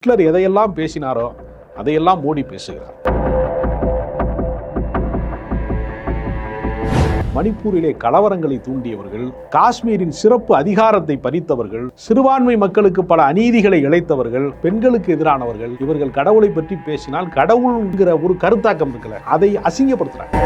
Hitler எதையெல்லாம் பேசினாரோ அதையெல்லாம் மோடி பேசுகிறார். மணிப்பூரிலே கலவரங்களை தூண்டியவர்கள், காஷ்மீரின் சிறப்பு அதிகாரத்தை பறித்தவர்கள், சிறுபான்மை மக்களுக்கு பல அநீதிகளை இழைத்தவர்கள், பெண்களுக்கு எதிரானவர்கள், இவர்கள் கடவுளை பற்றி பேசினால் கடவுள்ங்கிற ஒரு கருத்தாக்கம் இருக்குல்ல, அதை அசிங்கப்படுத்துறாங்க.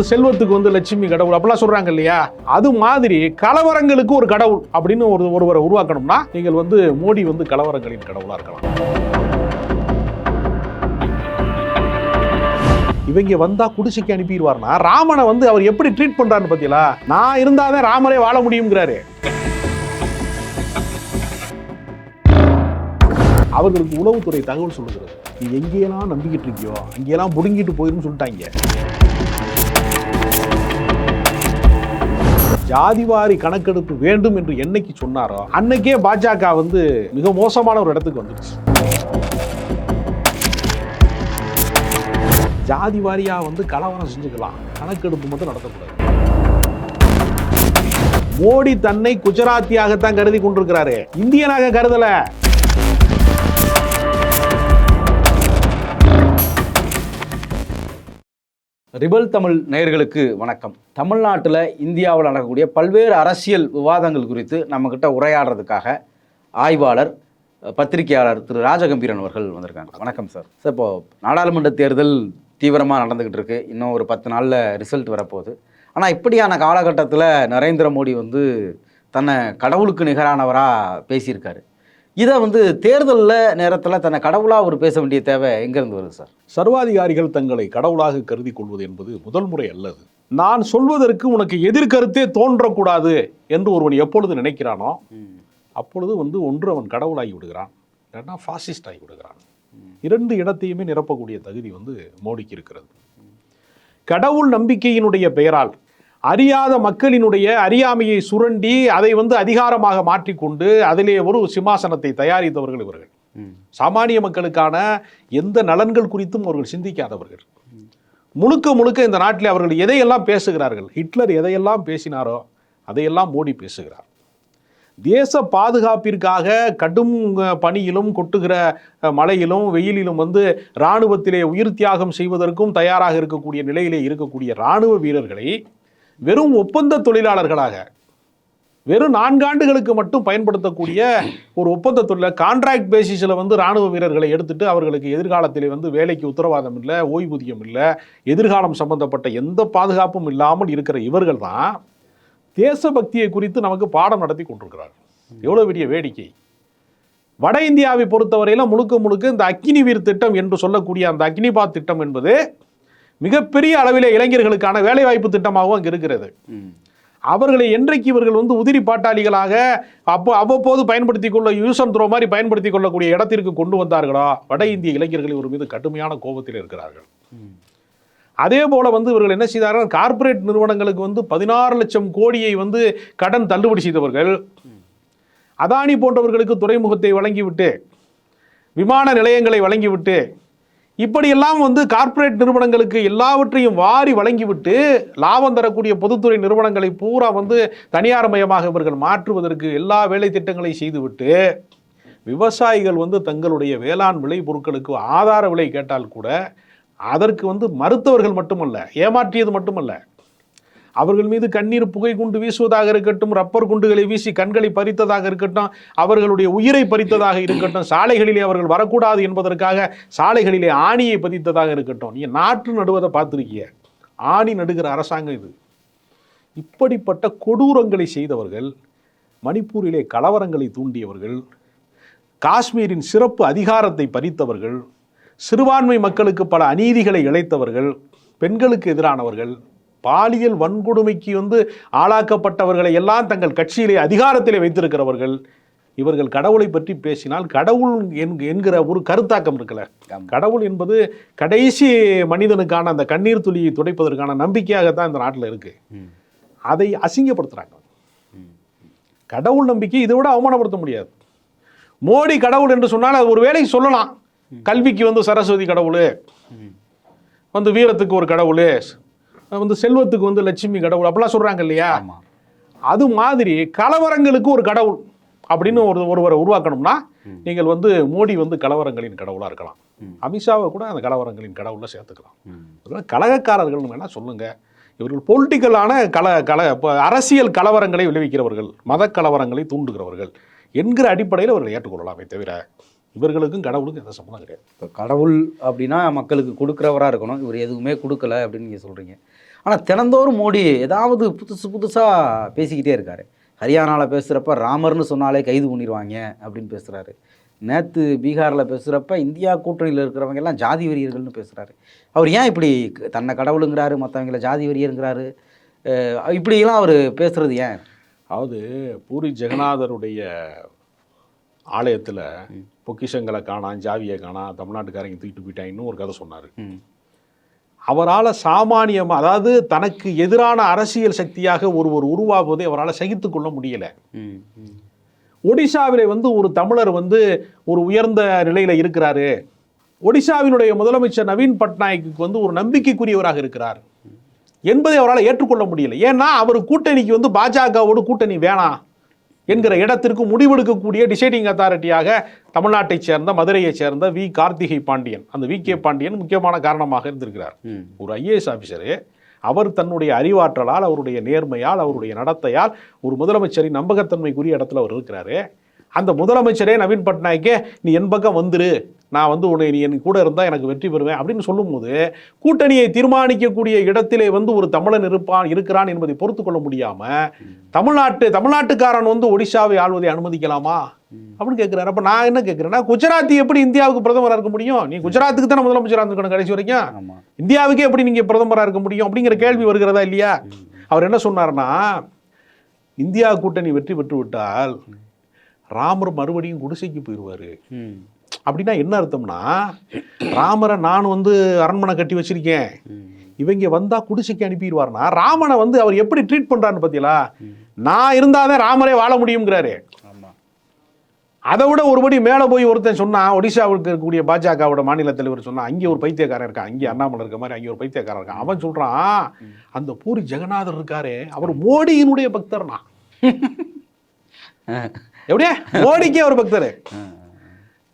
செல்வத்துக்கு லட்சுமி கடவுள் அப்படிலாம் சொல்றாங்க இல்லையா, அது மாதிரி கலவரங்களுக்கு ஒரு கடவுள் அப்படின்னு ஒருவரை உருவாக்கணும்னா நீங்கள் மோடி கலவரங்களின் கடவுளா இருக்கலாம். இவங்க வந்தா குடிசைக்கு அனுப்பிடுவார்னா ராமனை அவர் எப்படி ட்ரீட் பண்றாரு பத்தியா, நான் இருந்தாதான் ராமரே வாழ முடியுங்கிறாரு. அவர்களுக்கு உளவுத்துறை தகவல் சொல்லுகிறது, நீ எங்கேயெல்லாம் நம்பிக்கிட்டு இருக்கியோ அங்கேயெல்லாம் புடுங்கிட்டு போயிரும் சொல்லிட்டாங்க. ஜாதிவாரி கணக்கெடுப்பு வேண்டும் என்று என்னைக்கு சொன்னாரோ அன்னைக்கே பாஜக மிக மோசமான ஒரு இடத்துக்கு வந்துடுச்சு. ஜாதி வாரியா கலவரம் செஞ்சுக்கலாம், கணக்கெடுப்பு மட்டும் நடத்தக்கூடாது. மோடி தன்னை குஜராத்தியாகத்தான் கருதி கொண்டிருக்கிறாரு, இந்தியனாக கருதல. ரிபல் தமிழ் நேயர்களுக்கு வணக்கம். தமிழ்நாட்டில் இந்தியாவில் நடக்கக்கூடிய பல்வேறு அரசியல் விவாதங்கள் குறித்து நம்மக்கிட்ட உரையாடுறதுக்காக ஆய்வாளர் பத்திரிகையாளர் திரு ராஜகம்பீரன் அவர்கள் வந்திருக்காங்க. வணக்கம் சார். சார், இப்போது நாடாளுமன்ற தேர்தல் தீவிரமாக நடந்துக்கிட்டு இருக்கு, இன்னும் ஒரு 10 நாளில் ரிசல்ட் வரப்போகுது. ஆனால் இப்படியான காலகட்டத்தில் நரேந்திர மோடி தன்னை கடவுளுக்கு நிகரானவராக பேசியிருக்காரு. இதை தேர்தலில் நேரத்தில் தன்னை கடவுளாக அவர் பேச வேண்டிய தேவை எங்கேருந்து வருது சார்? சர்வாதிகாரிகள் தங்களை கடவுளாக கருதி கொள்வது என்பது முதல் முறை அல்லது. நான் சொல்வதற்கு உனக்கு எதிர்கருத்தே தோன்றக்கூடாது என்று ஒருவன் எப்பொழுது நினைக்கிறானோ அப்பொழுது ஒன்று அவன் கடவுளாகி விடுகிறான், இல்லைன்னா ஃபாசிஸ்ட் ஆகி விடுகிறான். 2 இடத்தையுமே நிரப்பக்கூடிய தகுதி மோடிக்கு இருக்கிறது. கடவுள் நம்பிக்கையினுடைய பெயரால் அறியாத மக்களினுடைய அறியாமையை சுரண்டி அதை அதிகாரமாக மாற்றிக்கொண்டு அதிலே ஒரு சிம்மாசனத்தை தயாரித்தவர்கள் இவர்கள். சாமானிய மக்களுக்கான எந்த நலன்கள் குறித்தும் அவர்கள் சிந்திக்காதவர்கள். முழுக்க இந்த நாட்டில் அவர்கள் எதையெல்லாம் பேசுகிறார்கள், ஹிட்லர் எதையெல்லாம் பேசினாரோ அதையெல்லாம் மோடி பேசுகிறார். தேச பாதுகாப்பிற்காக கடும் பனியிலும் கொட்டுகிற மழையிலும் வெயிலிலும் இராணுவத்திலே உயிர் தியாகம் செய்வதற்கும் தயாராக இருக்கக்கூடிய நிலையிலே இருக்கக்கூடிய இராணுவ வீரர்களை வெறும் ஒப்பந்த தொழிலாளர்களாக, வெறும் 4 ஆண்டுகளுக்கு மட்டும் பயன்படுத்தக்கூடிய ஒரு ஒப்பந்த தொழிலாளர் கான்ட்ராக்ட் பேசிஸில் இராணுவ வீரர்களை எடுத்துட்டு அவர்களுக்கு எதிர்காலத்திலே வேலைக்கு உத்தரவாதம் இல்லை, ஓய்வூதியம் இல்லை, எதிர்காலம் சம்பந்தப்பட்ட எந்த பாதுகாப்பும் இல்லாமல் இருக்கிற இவர்கள் தான் தேசபக்தியை குறித்து நமக்கு பாடம் நடத்தி கொண்டிருக்கிறார்கள். எவ்வளோ பெரிய வேடிக்கை! வட இந்தியாவை பொறுத்தவரையில் முழுக்க இந்த அக்னிவீர் திட்டம் என்று சொல்லக்கூடிய அந்த அக்னிபாத் திட்டம் என்பது மிகப்பெரிய அளவிலே இளைஞர்களுக்கான வேலைவாய்ப்பு திட்டமாகவும் அங்கே இருக்கிறது. அவர்களை என்றைக்கு இவர்கள் உதிரி பாட்டாளிகளாக அவ்வப்போது பயன்படுத்திக் கொள்ள யூஸ் அண்ட் த்ரோ மாதிரி பயன்படுத்திக் கொள்ளக்கூடிய இடத்திற்கு கொண்டு வந்தார்களோ வட இந்திய இளைஞர்கள் இவர் மீது கடுமையான கோபத்தில் இருக்கிறார்கள். அதே போல இவர்கள் என்ன செய்தார்கள், கார்ப்பரேட் நிறுவனங்களுக்கு 16 லட்சம் கோடியை கடன் தள்ளுபடி செய்தவர்கள். அதானி போன்றவர்களுக்கு துறைமுகத்தை வழங்கிவிட்டு, விமான நிலையங்களை வழங்கிவிட்டு, இப்படியெல்லாம் கார்ப்பரேட் நிறுவனங்களுக்கு எல்லாவற்றையும் வாரி வழங்கிவிட்டு லாபம் தரக்கூடிய பொதுத்துறை நிறுவனங்களை பூரா தனியார் மயமாக இவர்கள் மாற்றுவதற்கு எல்லா வேலை திட்டங்களை செய்துவிட்டு, விவசாயிகள் தங்களுடைய வேளாண் விளை பொருட்களுக்கு ஆதார விலை கேட்டால் கூட அதற்கு மறுத்தவர்கள் மட்டுமல்ல, ஏமாற்றியது மட்டுமல்ல, அவர்கள் மீது கண்ணீர் புகை குண்டு வீசுவதாக இருக்கட்டும், ரப்பர் குண்டுகளை வீசி கண்களை பறித்ததாக இருக்கட்டும், அவர்களுடைய உயிரை பறித்ததாக இருக்கட்டும், சாலைகளிலே அவர்கள் வரக்கூடாது என்பதற்காக சாலைகளிலே ஆணியை பதித்ததாக இருக்கட்டும். நீ நாற்று நடுவதை பார்த்துருக்கிய, ஆணி நடுகிற அரசாங்கம் இது. இப்படிப்பட்ட கொடூரங்களை செய்தவர்கள், மணிப்பூரிலே கலவரங்களை தூண்டியவர்கள், காஷ்மீரின் சிறப்பு அதிகாரத்தை பறித்தவர்கள், சிறுபான்மை மக்களுக்கு பல அநீதிகளை இழைத்தவர்கள், பெண்களுக்கு எதிரானவர்கள், பாலியல் வன்கொடுமைக்கு ஆளாக்கப்பட்டவர்களை எல்லாம் தங்கள் கட்சியிலே அதிகாரத்திலே வைத்திருக்கிறவர்கள், இவர்கள் கடவுளை பற்றி பேசினால் கடவுள் என்கிற ஒரு கருத்தாக்கம் இருக்குல்ல, கடவுள் என்பது கடைசி மனிதனுக்கான அந்த கண்ணீர் துளியை துடைப்பதற்கான நம்பிக்கையாகத்தான் இந்த நாட்டில் இருக்கு. அதை அசிங்கப்படுத்துறாங்க. கடவுள் நம்பிக்கை இதை விட அவமானப்படுத்த முடியாது. மோடி கடவுள் என்று சொன்னால் அது ஒரு வேளை சொல்லலாம். கல்விக்கு சரஸ்வதி கடவுள், வீரத்துக்கு ஒரு கடவுள், செல்வத்துக்கு லட்சுமி கடவுள் அப்படிலாம் சொல்றாங்க இல்லையா. அது மாதிரி கலவரங்களுக்கு ஒரு கடவுள் அப்படின்னு ஒருவரை உருவாக்கணும்னா நீங்கள் வந்து மோடி வந்து கலவரங்களின் கடவுளாக இருக்கலாம், அமித்ஷாவை கூட அந்த கலவரங்களின் கடவுளை சேர்த்துக்கலாம். கலகக்காரர்கள் வேணா சொல்லுங்க, இவர்கள் பொலிட்டிக்கலான அரசியல் கலவரங்களை விளைவிக்கிறவர்கள், மத கலவரங்களை தூண்டுகிறவர்கள் என்கிற அடிப்படையில் அவர்கள் ஏற்றுக்கொள்ளலாமே தவிர இவர்களுக்கும் கடவுளுக்கும் எந்த சம்பந்தம் கிடையாது. இப்போ கடவுள் அப்படின்னா மக்களுக்கு கொடுக்குறவராக இருக்கணும், இவர் எதுவுமே கொடுக்கல அப்படின்னு நீங்கள் சொல்கிறீங்க. ஆனால் தினந்தோறும் மோடி ஏதாவது புதுசாக பேசிக்கிட்டே இருக்காரு. ஹரியானாவில் பேசுகிறப்ப ராமர்னு சொன்னாலே கைது பண்ணிடுவாங்க அப்படின்னு பேசுகிறாரு. நேற்று பீகாரில் பேசுகிறப்ப இந்தியா கூட்டணியில் இருக்கிறவங்க எல்லாம் ஜாதி வெறியர்கள்னு பேசுகிறாரு. அவர் ஏன் இப்படி தன்னை கடவுளுங்கிறாரு, மற்றவங்கள ஜாதி வெறியருங்கிறாரு, இப்படியெல்லாம் அவர் பேசுகிறது ஏன்? அதாவது பூரி ஜெகநாதருடைய ஆலயத்தில் பொக்கிஷங்களை காணாம், ஜாவியை காணாம், தமிழ்நாட்டுக்காரங்க தூக்கிட்டு போயிட்டாங்கன்னு ஒரு கதை சொன்னார். அவரால் சாமானியமாக, அதாவது தனக்கு எதிரான அரசியல் சக்தியாக ஒருவர் உருவாகுவதை அவரால் சகித்து கொள்ள முடியலை. ஒடிசாவிலே வந்து ஒரு தமிழர் வந்து ஒரு உயர்ந்த நிலையில் இருக்கிறாரு, ஒடிசாவினுடைய முதலமைச்சர் நவீன் பட்நாயக்கு வந்து ஒரு நம்பிக்கைக்குரியவராக இருக்கிறார் என்பதை அவரால் ஏற்றுக்கொள்ள முடியலை. ஏன்னா அவர் கூட்டணிக்கு வந்து பாஜகவோடு கூட்டணி வேணாம் என்கிற இடத்திற்கு முடிவெடுக்கக்கூடிய டிசைடிங் அத்தாரிட்டியாக தமிழ்நாட்டைச் சேர்ந்த மதுரையைச் சேர்ந்த வி கார்த்திகை பாண்டியன், அந்த வி கே பாண்டியன் முக்கியமான காரணமாக இருந்திருக்கிறார். ஒரு ஐஏஎஸ் ஆஃபீஸரு, அவர் தன்னுடைய அறிவாற்றலால், அவருடைய நேர்மையால், அவருடைய நடத்தையால் ஒரு முதலமைச்சரின் நம்பகத்தன்மைக்குரிய இடத்துல அவர் இருக்கிறாரு. அந்த முதலமைச்சரே நவீன் பட்நாயக்கே நீ என் பக்கம் வந்துரு, நான் வந்து உன்னை நீ என் கூட இருந்தால் எனக்கு வெற்றி பெறுவேன் அப்படின்னு சொல்லும்போது கூட்டணியை தீர்மானிக்கக்கூடிய இடத்திலே வந்து ஒரு தமிழன் இருக்கிறான் என்பதை பொறுத்து கொள்ள முடியாமல் தமிழ்நாட்டுக்காரன் வந்து ஒடிசாவை ஆள்வதை அனுமதிக்கலாமா அப்படின்னு கேட்குறாரு. அப்போ நான் என்ன கேட்குறேன்னா, குஜராத்தி எப்படி இந்தியாவுக்கு பிரதமராக இருக்க முடியும்? நீ குஜராத்துக்கு தானே முதலமைச்சராக இருக்கணும் கடைசி வரைக்கும், இந்தியாவுக்கே எப்படி நீங்கள் பிரதமராக இருக்க முடியும் அப்படிங்கிற கேள்வி வருகிறதா இல்லையா? அவர் என்ன சொன்னார்னா, இந்தியா கூட்டணி வெற்றி பெற்று விட்டால் ராமர் மறுபடியும் குடிசைக்கு போயிடுவார். அப்படின்னா என்ன அர்த்தம்னா, ராமரை நான் வந்து அரண்மனை கட்டி வச்சிருக்கேன், இவங்க வந்தா குடிசைக்கு அனுப்பிடுவார்னா ராமனை வந்து அவர் எப்படி ட்ரீட் பண்றாருன்னு பார்த்தீங்களா? நான் இருந்தாதான் ராமரே வாழ முடியுங்கிறாரு. அதை விட ஒருபடி மேலே போய் ஒருத்தன் சொன்னா, ஒடிசாவுக்கு இருக்கக்கூடிய பாஜகவோட மாநில தலைவர் சொன்னா, அங்கே ஒரு பைத்தியக்காரன் இருக்கான், அங்கே அண்ணாமலை இருக்க மாதிரி அங்கே ஒரு பைத்தியக்காரன் இருக்கான். அவன் சொல்றான், அந்த பூரி ஜெகநாதர் இருக்காரு அவர் மோடியினுடைய பக்தர்னா. எப்படியா மோடிக்கே ஒரு பக்தர்?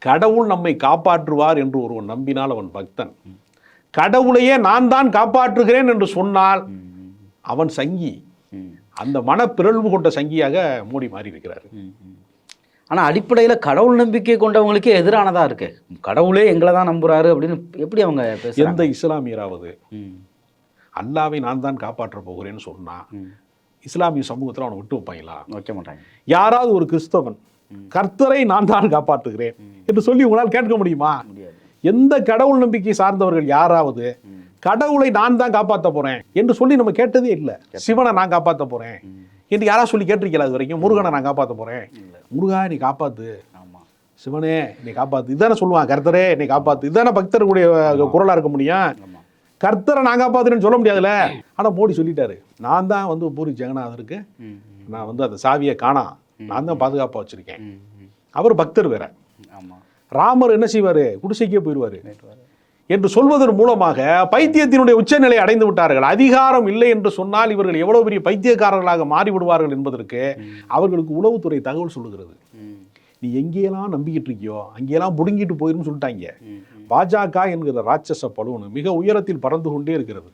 கடவுள் நம்மை காப்பாற்றுவார் என்று ஒருவன் நம்பினால் அவன் பக்தன். கடவுளையே நான் தான் காப்பாற்றுகிறேன் என்று சொன்னால் அவன் சங்கி. அந்த மனப்பிறழ்வு கொண்ட சங்கியாக மோடி மாறி இருக்கிறார். ஆனால் அடிப்படையில் கடவுள் நம்பிக்கை கொண்டவங்களுக்கே எதிரானதா இருக்கு. கடவுளே எங்களை தான் நம்புறாரு அப்படின்னு எப்படி அவங்க பேசுறாங்க? எந்த இஸ்லாமியராவது அல்லாவை நான் தான் காப்பாற்ற போகிறேன்னு சொன்னா இஸ்லாமிய சமூகத்தில் அவனை விட்டு வைப்பாங்களா? வைக்க மாட்டாங்க. யாராவது ஒரு கிறிஸ்தவன் கர்த்தரை நான் தான் காப்பாற்றுகிறேன் என்று சொல்லி உங்களால் கேட்க முடியுமா? எந்த கடவுள் நம்பிக்கை சார்ந்தவர்கள் யாராவது கடவுளை நான் தான் காப்பாற்ற போறேன் என்று சொல்லி நம்ம கேட்டதே இல்லை. சிவனை நான் காப்பாற்ற போறேன் என்று யாராவது சொல்லி கேட்டிருக்கல? அது வரைக்கும் முருகனை நான் காப்பாற்ற போறேன், முருகா நீ காப்பாத்து, சிவனே நீ காப்பாத்து, இதுதானே சொல்லுவான். கர்த்தரே நீ காப்பாத்து, இதுதானே பக்தர்களுடைய குரலா இருக்க முடியும். கர்த்தரை நான் காப்பாத்துறேன்னு சொல்ல முடியாதுல்ல. ஆனா மோடி சொல்லிட்டாரு, நான் தான் வந்து பூரி ஜெகநாதருக்கு நான் வந்து அந்த சாவியை காணா, நான் தான் பாதுகாப்பா வச்சிருக்கேன். அவர் பக்தர் வேற. ராமர் என்ன செய்வாரு? குடிசைக்கே போயிடுவாரு என்று சொல்வதன் மூலமாக பைத்தியத்தினுடைய உச்சநிலை அடைந்து விட்டார்கள். அதிகாரம் இல்லை என்று சொன்னால் இவர்கள் எவ்வளவு பெரிய பைத்தியக்காரர்களாக மாறிவிடுவார்கள் என்பதற்கு அவர்களுக்கு உளவுத்துறை தகவல் சொல்லுகிறது. நீ எங்கேயெல்லாம் நம்பிக்கிட்டு இருக்கியோ அங்கேயெல்லாம் புடுங்கிட்டு போயிருன்னு சொல்லிட்டாங்க. பாஜக என்கிற ராட்சச பலூனு மிக உயரத்தில் பறந்து கொண்டே இருக்கிறது.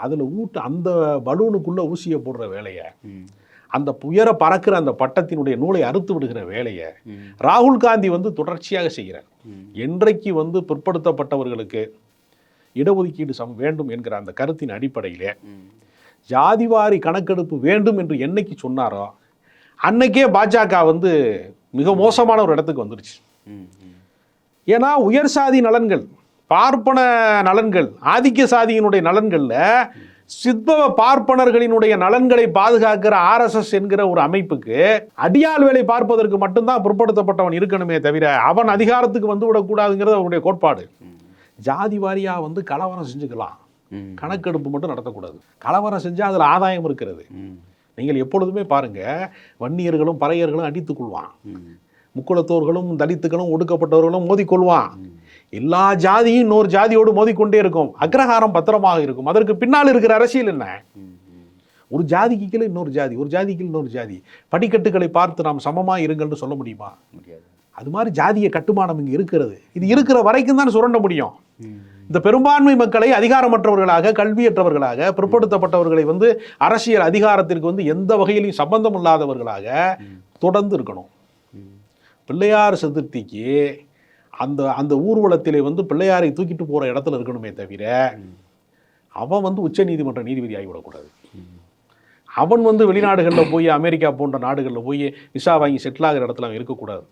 அதுல அந்த பலூனுக்குள்ள ஊசியை போடுற வேலையை, அந்த உயர பறக்கிற அந்த பட்டத்தினுடைய நூலை அறுத்து விடுகிற வேலையை ராகுல் காந்தி வந்து தொடர்ச்சியாக செய்கிறார். என்றைக்கு வந்து பிற்படுத்தப்பட்டவர்களுக்கு இடஒதுக்கீடு வேண்டும் என்கிற அந்த கருத்தின் அடிப்படையிலே ஜாதிவாரி கணக்கெடுப்பு வேண்டும் என்று என்னைக்கு சொன்னாரோ அன்னைக்கே பாஜக வந்து மிக மோசமான ஒரு இடத்துக்கு வந்துருச்சு. ஏன்னா உயர் சாதி நலன்கள், பார்ப்பன நலன்கள், ஆதிக்க சாதியினுடைய நலன்கள்ல சித்பவ பார்ப்பனர்களினுடைய நலன்களை பாதுகாக்கிற RSS என்கிற ஒரு அமைப்புக்கு அடியாள் வேலை பார்ப்பதற்கு மட்டும்தான் பிற்படுத்தப்பட்டவன் இருக்கணுமே தவிர அவன் அதிகாரத்துக்கு வந்து விடக்கூடாதுங்கிறது அவருடைய கோட்பாடு. ஜாதி வாரியா வந்து கலவரம் செஞ்சுக்கலாம், கணக்கெடுப்பு மட்டும் நடத்தக்கூடாது. கலவரம் செஞ்சா அதுல ஆதாயம் இருக்கிறது. நீங்கள் எப்பொழுதுமே பாருங்க, வன்னியர்களும் பறையர்களும் அடித்துக் கொள்வான், முக்குளத்தோர்களும் தலித்துகளும் ஒடுக்கப்பட்டவர்களும் மோதிக்கொள்வான். எல்லா ஜாதியும் இன்னொரு ஜாதியோடு மோதிக்கொண்டே இருக்கும். அக்ரஹாரம் பத்திரமாக இருக்கும். அதற்கு பின்னால் இருக்கிற அரசியல் என்ன? ஒரு ஜாதிக்கு கீழே இன்னொரு ஜாதி, ஒரு ஜாதிக்கு இன்னொரு ஜாதி, படிக்கட்டுகளை பார்த்து நாம் சமமாக இருங்கள்னு சொல்ல முடியுமா? முடியாது. அது மாதிரி ஜாதிய கட்டுமானம் இங்கே இருக்கிறது. இது இருக்கிற வரைக்கும் தான் சுரண்ட முடியும். இந்த பெரும்பான்மை மக்களை அதிகாரமற்றவர்களாக, கல்வியற்றவர்களாக, பிற்படுத்தப்பட்டவர்களை வந்து அரசியல் அதிகாரத்திற்கு வந்து எந்த வகையிலையும் சம்பந்தம் இல்லாதவர்களாக தொடர்ந்து இருக்கணும். பிள்ளையார் சதுர்த்திக்கு அந்த அந்த ஊர்வலத்திலே வந்து பிள்ளையாரை தூக்கிட்டு போகிற இடத்துல இருக்கணுமே தவிர அவன் வந்து உச்ச நீதிமன்ற நீதிபதி ஆகிவிடக்கூடாது. அவன் வந்து வெளிநாடுகளில் போய் அமெரிக்கா போன்ற நாடுகளில் போய் விசா வாங்கி செட்டில் ஆகிற இடத்துல அவன் இருக்கக்கூடாது.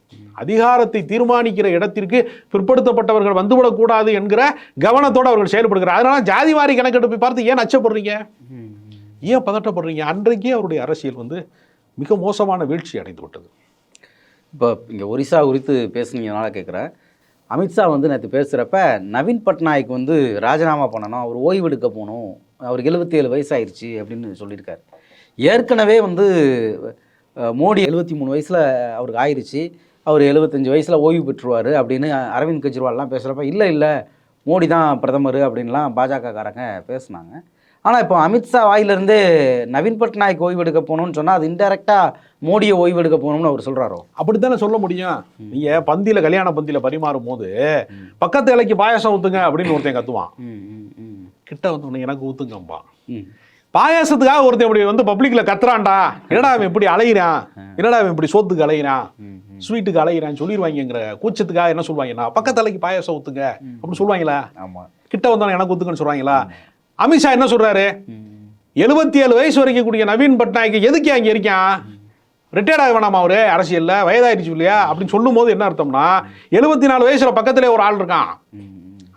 அதிகாரத்தை தீர்மானிக்கிற இடத்திற்கு பிற்படுத்தப்பட்டவர்கள் வந்துவிடக்கூடாது என்கிற கவனத்தோடு அவர்கள் செயல்படுகிறார். அதனால ஜாதிவாரி கணக்கெடுப்பை பார்த்து ஏன் அச்சப்படுறீங்க, ஏன் பதட்டப்படுறீங்க? அன்றைக்கே அவருடைய அரசியல் வந்து மிக மோசமான வீழ்ச்சி அடைந்து விட்டது. இப்போ இங்கே ஒரிசா குறித்து பேசுனீங்கனால கேட்குறேன். அமித்ஷா வந்து நேற்று பேசுகிறப்ப நவீன் பட்நாயக் வந்து ராஜினாமா பண்ணணும், அவர் ஓய்வு எடுக்க போகணும், அவருக்கு 77 வயசாயிருச்சு அப்படின்னு சொல்லியிருக்காரு. ஏற்கனவே வந்து மோடி 73 வயசில் அவருக்கு ஆயிடுச்சு, அவர் 75 வயசில் ஓய்வு பெற்றுவார் அப்படின்னு அரவிந்த் கெஜ்ரிவால்லாம் பேசுகிறப்ப இல்லை மோடி தான் பிரதமர் அப்படின்லாம் பாஜகக்காரங்க பேசுனாங்க. ஆனால் இப்போ அமித்ஷா வாயிலிருந்தே நவீன் பட்நாயக் ஓய்வு எடுக்க போகணும்னு சொன்னால் அது இன்டெரக்டாக மோடியை ஓய்வு எடுக்க போகணும்னு அவர் சொல்கிறாரோ? அப்படித்தானே சொல்ல முடியும். நீங்கள் பந்தியில் கல்யாண பந்தியில் பரிமாறும் போது பக்கத்து இலைக்கு பாயாசம் ஊற்றுங்க அப்படின்னு ஒருத்தன் கத்துவான், கிட்ட வந்து எனக்கு ஊற்றுங்கம்பா. பாயாசத்துக்காக ஒருத்தன் இப்படி வந்து பப்ளிக்ல கத்துறான்டா, என்னடா அவன் இப்படி அலையிறான், என்னடா அவன் இப்படி சோத்துக்கு அலையிறான், ஸ்வீட்டுக்கு அலையிறான்னு சொல்லிடுவாங்கிற கூச்சத்துக்காக என்ன சொல்லுவாங்கன்னா பக்கத்து இலைக்கு பாயாசம் ஊற்றுங்க அப்படின்னு சொல்லுவாங்களா? கிட்ட வந்தாலும் எனக்கு ஊற்றுங்கன்னு சொல்லுவாங்களா? அமித்ஷா என்ன சொல்றாரு, 77 வயசு வரைக்கும் கூடிய நவீன் பட்நாயக் எதுக்கு அங்கே இருக்கான், ரிட்டையர்ட் ஆக வேணாமா, அவரு அரசியல்ல வயதாயிடுச்சு இல்லையா அப்படின்னு சொல்லும் போது என்ன அர்த்தம்னா 74 வயசுல பக்கத்திலே ஒரு ஆள் இருக்கான்,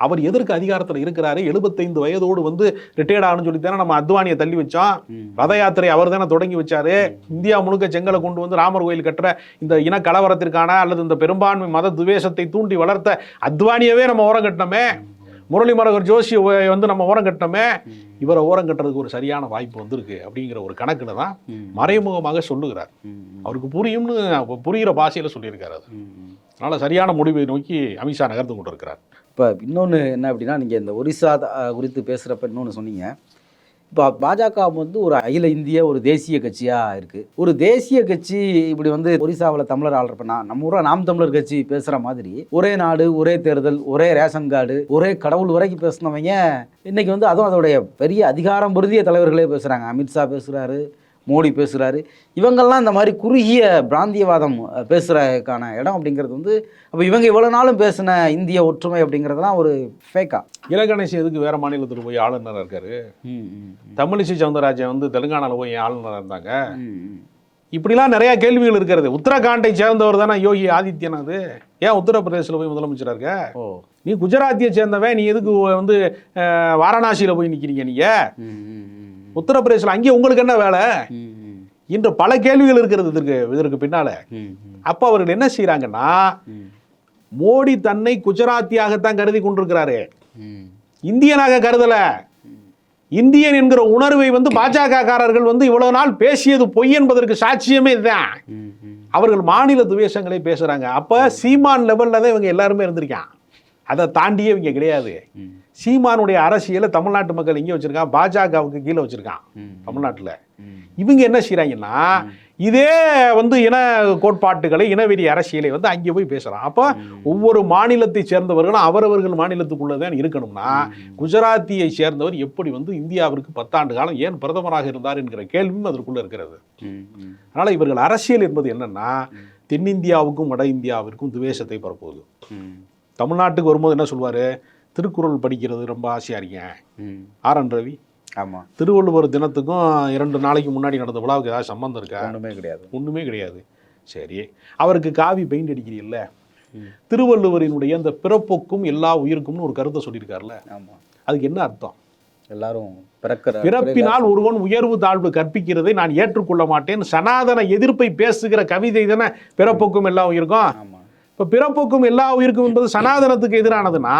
அவர் எதற்கு அதிகாரத்தில் இருக்கிறாரு, 75 வயதோடு வந்து ரிட்டையர்ட் ஆகணும்னு சொல்லி தானே நம்ம அத்வானியை தள்ளி வச்சோம். ரத யாத்திரை அவர் தானே தொடங்கி வச்சாரு. இந்தியா முழுக்க செங்கலை கொண்டு வந்து ராமர் கோயில் கட்டுற இந்த இன கலவரத்திற்கான அல்லது இந்த பெரும்பான்மை மத துவேஷத்தை தூண்டி வளர்த்த அத்வானியவே நம்ம ஓரம் கட்டினோமே, முரளி மனோகர் ஜோஷி வந்து நம்ம ஓரம் கட்டினோமே, இவரை ஓரம் கட்டுறதுக்கு ஒரு சரியான வாய்ப்பு வந்திருக்கு அப்படிங்கிற ஒரு கணக்குல தான் மறைமுகமாக சொல்லுகிறார். அவருக்கு புரியும்னு புரிகிற பாஷையில் சொல்லியிருக்காரு. அது அதனால சரியான முடிவை நோக்கி அமித்ஷா நகர்ந்து கொண்டு இருக்கிறார். இப்போ இன்னொன்று என்ன அப்படின்னா, நீங்கள் இந்த ஒரிசா குறித்து பேசுகிறப்ப இன்னொன்று சொன்னீங்க. இப்போ பாஜக வந்து ஒரு அகில இந்திய ஒரு தேசிய கட்சியாக இருக்குது. ஒரு தேசிய கட்சி இப்படி வந்து ஒரிசாவில் தமிழர் ஆள்றப்பனா நம்ம ஊரில் நாம் தமிழர் கட்சி பேசுகிற மாதிரி ஒரே நாடு, ஒரே தேர்தல், ஒரே ரேஷன் கார்டு, ஒரே கடவுள் வரைக்கும் பேசினவங்க இன்றைக்கி வந்து அதுவும் அதோடைய பெரிய அதிகாரம் பொருந்திய தலைவர்களே பேசுகிறாங்க. அமித்ஷா பேசுகிறாரு, மோடி பேசுகிறாரு. இவங்கெல்லாம் இந்த மாதிரி குறுகிய பிராந்தியவாதம் பேசுகிறதுக்கான இடம் அப்படிங்கிறது வந்து அப்போ இவங்க இவ்வளோ நாளும் பேசின இந்திய ஒற்றுமை அப்படிங்கிறதுலாம் ஒரு ஃபேக்கா? இலகணேஷ் எதுக்கு வேற மாநிலத்தில் போய் ஆளுநராக இருக்காரு? தமிழிசை சவுந்தரராஜன் வந்து தெலுங்கானாவில் போய் ஆளுநராக இருந்தாங்க. இப்படிலாம் நிறைய கேள்விகள் இருக்கிறது. உத்தரகாண்டை சேர்ந்தவர் தானே யோகி ஆதித்யநாத், ஏன் உத்தரப்பிரதேசில் போய் முதலமைச்சராக இருக்க? நீ குஜராத்தியை சேர்ந்தவன், நீ எதுக்கு வந்து வாரணாசியில் போய் நிற்கிறீங்க? நீங்கள் உத்தரப்பிரதேசில் அங்கே உங்களுக்கு என்ன வேலை? இன்று பல கேள்விகள் இருக்கிறது இதற்கு பின்னால. அப்ப அவர்கள் என்ன செய்யறாங்கன்னா, மோடி தன்னை குஜராத்தியாகத்தான் கருதி கொண்டிருக்கிறாரு, இந்தியனாக கருதல. இந்தியன் என்கிற உணர்வை வந்து பாஜக காரர்கள் வந்து இவ்வளவு நாள் பேசியது பொய் என்பதற்கு சாட்சியமே இதுதான். அவர்கள் மாநில துவேஷங்களை பேசுறாங்க. அப்ப சீமான் லெவல்ல தான் இவங்க எல்லாருமே இருந்திருக்கான், அதை தாண்டியே இவங்க கிடையாது. சீமானுடைய அரசியலை தமிழ்நாட்டு மக்கள் இங்கே வச்சிருக்கான், பாஜகவுக்கு கீழே வச்சிருக்கான் தமிழ்நாட்டில். இவங்க என்ன செய்யறாங்கன்னா, இதே வந்து இன கோட்பாட்டுகளை, இனவெறி அரசியலை வந்து அங்கே போய் பேசுறான். அப்போ ஒவ்வொரு மாநிலத்தை சேர்ந்தவர்களும் அவரவர்கள் மாநிலத்துக்குள்ளதான் இருக்கணும்னா, குஜராத்தியை சேர்ந்தவர் எப்படி வந்து இந்தியாவிற்கு 10 ஆண்டு காலம் ஏன் பிரதமராக இருந்தார் என்கிற கேள்வியும் அதற்குள்ள இருக்கிறது. அதனால இவர்கள் அரசியல் என்பது என்னன்னா, தென்னிந்தியாவுக்கும் வட இந்தியாவிற்கும் துவேஷத்தை பரப்புவது. தமிழ்நாட்டுக்கு வரும்போது என்ன சொல்வாரு, திருக்குறள் படிக்கிறது ரொம்ப ஆசையா இருக்கேன். ஆர்.என். ரவி, ஆமாம், திருவள்ளுவர் தினத்துக்கும் 2 நாளைக்கு முன்னாடி நடந்த விழாவுக்கு ஏதாவது சம்பந்தம் இருக்கா? ஒன்றுமே கிடையாது. சரி, அவருக்கு காவி பெயிண்ட் அடிக்கிறீல்ல, திருவள்ளுவரினுடைய இந்த பிறப்புக்கும் எல்லா உயிருக்கும்னு ஒரு கருத்தை சொல்லியிருக்காருல்ல, அதுக்கு என்ன அர்த்தம்? எல்லாரும் பிறப்பினால் ஒருவன் உயர்வு தாழ்வு கற்பிக்கிறதை நான் ஏற்றுக்கொள்ள மாட்டேன், சனாதன எதிர்ப்பை பேசுகிற கவிதை தானே பிறப்புக்கும் எல்லா உயிருக்கும். இப்போ பிறப்புக்கும் எல்லா உயிருக்கும் என்பது சனாதனத்துக்கு எதிரானதுன்னா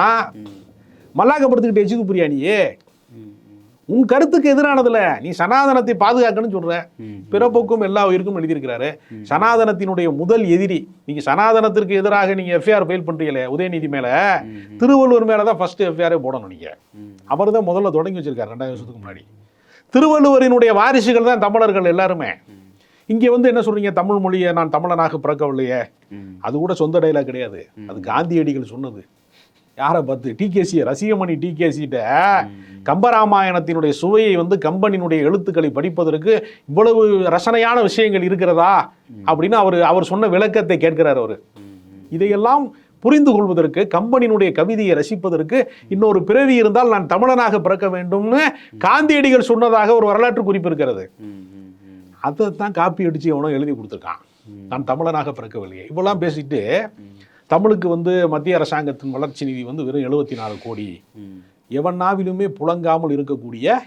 மல்லாக்கப்படுத்திக்கிட்டு எச்சுக்கு புரியாணியே, உன் கருத்துக்கு எதிரானதுல நீ சனாதனத்தை பாதுகாக்கணும்னு சொல்ற. பிறப்புக்கும் எல்லா உயிருக்கும் எழுதியிருக்கிறாரு. சனாதனத்தினுடைய முதல் எதிரி. நீங்க சனாதனத்திற்கு எதிராக நீங்க எஃப்ஐஆர் ஃபைல் பண்றீங்களே உதயநிதி மேல, திருவள்ளுவர் மேலதான் ஃபர்ஸ்ட் எஃப்ஐஆரே போடணும். நீங்க அவர் தான் முதல்ல தொடங்கி வச்சிருக்காரு 2000 வருஷத்துக்கு முன்னாடி. திருவள்ளுவரினுடைய வாரிசுகள் தான் தமிழர்கள் எல்லாருமே. இங்கே வந்து என்ன சொல்றீங்க, தமிழ் மொழியை நான் தமிழனாக பிறக்கவில்லையே, அது கூட சொந்த டைலாக் கிடையாது, அது காந்தியடிகள் சொன்னது. யாரை பார்த்து? டிகேசி, ரசிகமணி டிகேசிட்ட கம்பராமாயணத்தினுடைய சுவையை வந்து கம்பனினுடைய எழுத்துக்களை படிப்பதற்கு இவ்வளவு ரசனையான விஷயங்கள் இருக்கிறதா அப்படின்னு அவர் சொன்ன விளக்கத்தை கேட்கிறார் அவர். இதையெல்லாம் புரிந்து கொள்வதற்கு, கம்பனினுடைய கவிதையை ரசிப்பதற்கு இன்னொரு பிறவி இருந்தால் நான் தமிழனாக பிறக்க வேண்டும்னு காந்தியடிகள் சொன்னதாக ஒரு வரலாற்று குறிப்பு இருக்கிறது. அதை தான் காப்பி அடிச்சு எவனோ எழுதி கொடுத்துருக்கான், நான் தமிழனாக பிறக்கவில்லையே. இவ்வளவு பேசிட்டு தமிழுக்கு வந்து மத்திய அரசாங்கத்தின் வளர்ச்சி நிதி வந்து வெறும் 74 கோடி, எவனாவிலுமே புழங்காமல் இருக்கக்கூடிய,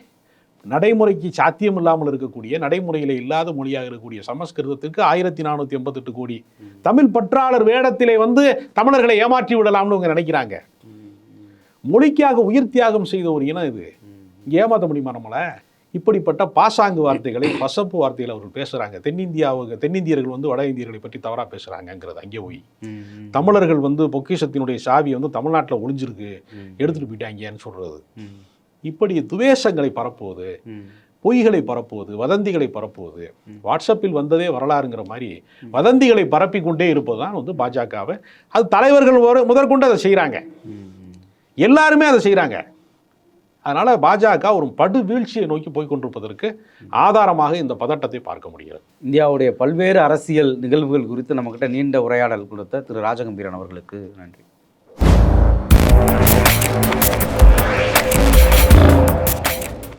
நடைமுறைக்கு சாத்தியம் இல்லாமல் இருக்கக்கூடிய, நடைமுறையில் இல்லாத மொழியாக இருக்கக்கூடிய சமஸ்கிருதத்துக்கு 1488 கோடி. தமிழ் பற்றாளர் வேடத்திலே வந்து தமிழர்களை ஏமாற்றி விடலாம்னு அவங்க நினைக்கிறாங்க. மொழிக்காக உயிர் தியாகம் செய்த ஒரு இனம் இது. இங்கே ஏமாற்ற முடியுமா நம்மளை? இப்படிப்பட்ட பாசாங்கு வார்த்தைகளை, பசப்பு வார்த்தைகளை அவர்கள் பேசுகிறாங்க. தென்னிந்தியர்கள் வந்து வட இந்தியர்களை பற்றி தவறாக பேசுகிறாங்கங்கிறது அங்கே போய். தமிழர்கள் வந்து பொக்கிஷத்தினுடைய சாவி வந்து தமிழ்நாட்டில் ஒளிஞ்சிருக்கு, எடுத்துகிட்டு போயிட்டாங்கன்னு சொல்கிறது. இப்படி துவேஷங்களை பரப்புவது, பொய்களை பரப்புவது, வதந்திகளை பரப்புவது, வாட்ஸ்அப்பில் வந்ததே வரலாறுங்கிற மாதிரி வதந்திகளை பரப்பி கொண்டே இருப்பது தான் வந்து பாஜகவை. அது தலைவர்கள் முதற்கொண்டு அதை செய்கிறாங்க, எல்லாருமே அதை செய்கிறாங்க. அதனால் பாஜக ஒரு படு வீழ்ச்சியை நோக்கி போய்கொண்டிருப்பதற்கு ஆதாரமாக இந்த பதட்டத்தை பார்க்க முடிகிறது. இந்தியாவுடைய பல்வேறு அரசியல் நிகழ்வுகள் குறித்து நம்மக்கிட்ட நீண்ட உரையாடல் கொடுத்த திரு ராஜகம்பீரன் அவர்களுக்கு நன்றி.